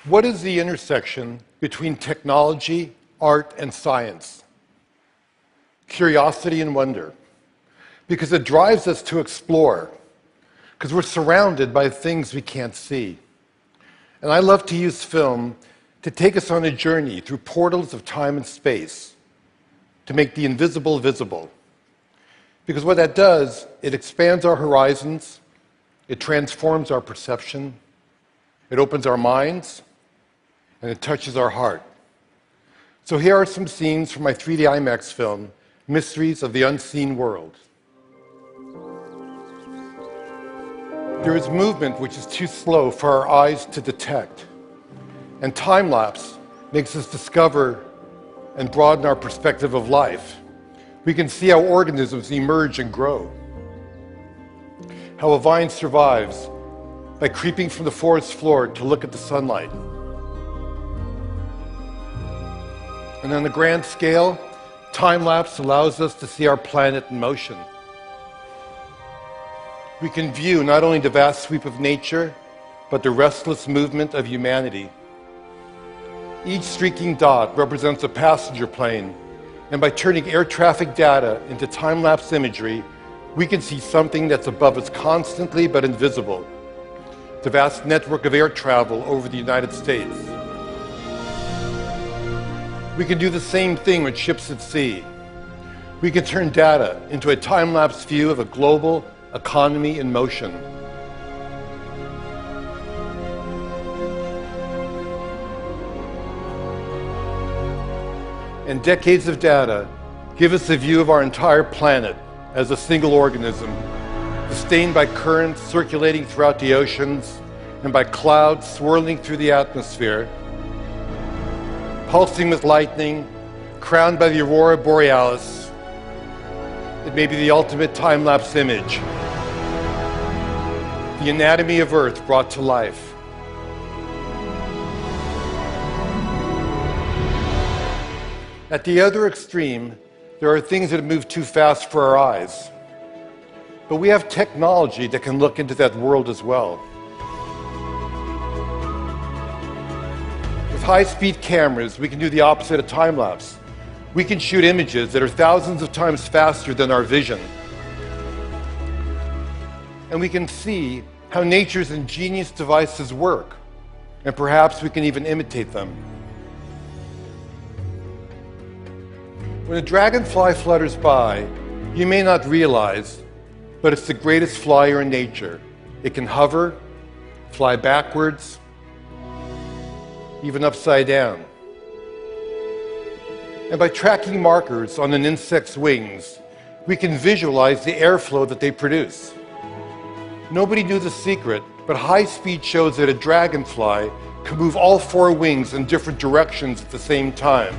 What is the intersection between technology, art, and science? Curiosity and wonder. Because it drives us to explore. Because we're surrounded by things we can't see. And I love to use film to take us on a journey through portals of time and space, to make the invisible visible. Because what that does, it expands our horizons, it transforms our perception, it opens our minds, and it touches our heart. So here are some scenes from my 3D IMAX film, Mysteries of the Unseen World. There is movement which is too slow for our eyes to detect. And time-lapse makes us discover and broaden our perspective of life. We can see how organisms emerge and grow. How a vine survives by creeping from the forest floor to look at the sunlight. And on the grand scale, time-lapse allows us to see our planet in motion. We can view not only the vast sweep of nature, but the restless movement of humanity. Each streaking dot represents a passenger plane, and by turning air traffic data into time-lapse imagery, we can see something that's above us constantly but invisible. The vast network of air travel over the United States. We can do the same thing with ships at sea. We can turn data into a time-lapse view of a global economy in motion. And decades of data give us a view of our entire planet as a single organism, sustained by currents circulating throughout the oceans and by clouds swirling through the atmosphere, pulsing with lightning, crowned by the aurora borealis. It may be the ultimate time-lapse image. The anatomy of Earth brought to life. At the other extreme, there are things that move too fast for our eyes. But we have technology that can look into that world as well. With high-speed cameras, we can do the opposite of time-lapse. We can shoot images that are thousands of times faster than our vision. And we can see how nature's ingenious devices work, and perhaps we can even imitate them. When a dragonfly flutters by, you may not realize, but it's the greatest flyer in nature. It can hover, fly backwards, even upside down. And by tracking markers on an insect's wings, we can visualize the airflow that they produce. Nobody knew the secret, but high speed shows that a dragonfly can move all four wings in different directions at the same time.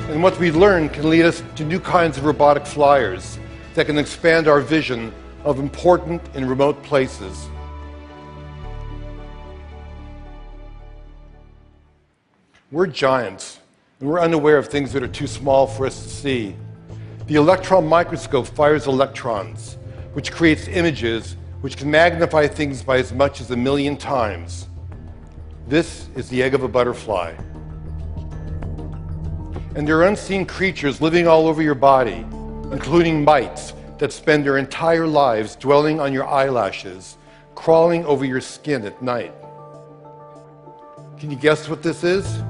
And what we learn can lead us to new kinds of robotic flyers that can expand our vision of important and remote places. We're giants, and we're unaware of things that are too small for us to see. The electron microscope fires electrons, which creates images which can magnify things by as much as 1,000,000 times. This is the egg of a butterfly. And there are unseen creatures living all over your body, including mites that spend their entire lives dwelling on your eyelashes, crawling over your skin at night. Can you guess what this is?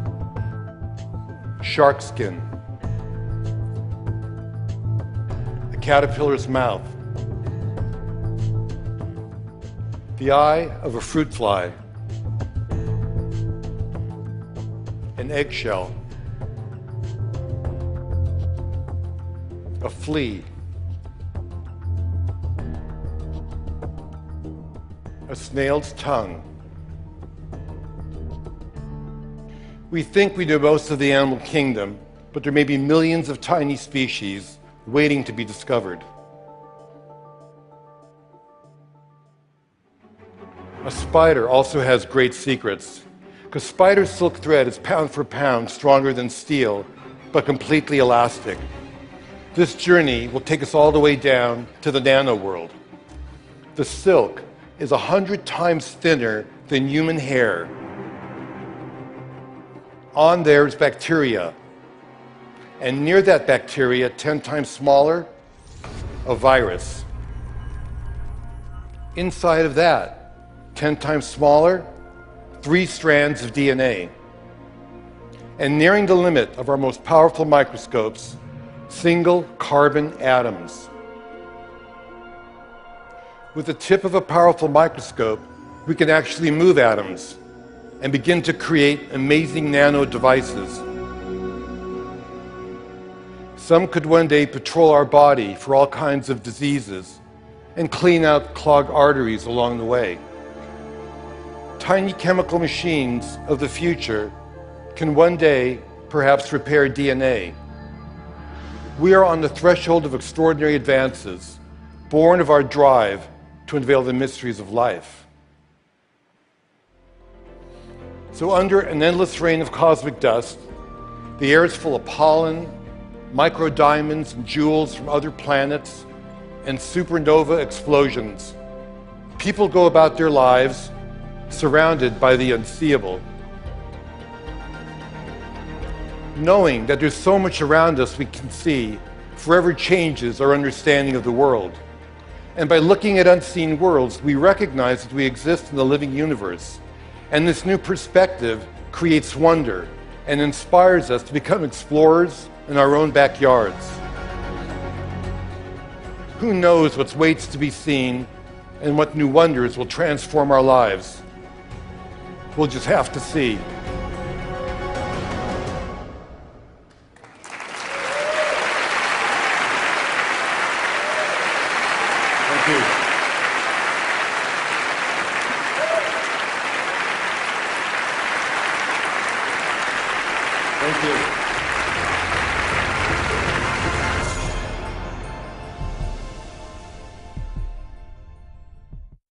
Shark skin. A caterpillar's mouth. The eye of a fruit fly. An eggshell. A flea. A snail's tongue. We think we know most of the animal kingdom, but there may be millions of tiny species waiting to be discovered. A spider also has great secrets, because spider silk thread is pound for pound stronger than steel, but completely elastic. This journey will take us all the way down to the nano world. The silk is 100 times thinner than human hair, On there is bacteria. And near that bacteria, 10 times smaller, a virus. Inside of that, 10 times smaller, 3 strands of DNA. And nearing the limit of our most powerful microscopes, single carbon atoms. With the tip of a powerful microscope, we can actually move atoms and begin to create amazing nano devices. Some could one day patrol our body for all kinds of diseases and clean out clogged arteries along the way. Tiny chemical machines of the future can one day perhaps repair DNA. We are on the threshold of extraordinary advances, born of our drive to unveil the mysteries of life. So under an endless rain of cosmic dust, the air is full of pollen, microdiamonds and jewels from other planets, and supernova explosions. People go about their lives surrounded by the unseeable, knowing that there's so much around us we can see forever changes our understanding of the world. And by looking at unseen worlds, we recognize that we exist in the living universe. And this new perspective creates wonder and inspires us to become explorers in our own backyards. Who knows what waits to be seen and what new wonders will transform our lives? We'll just have to see. Thank you.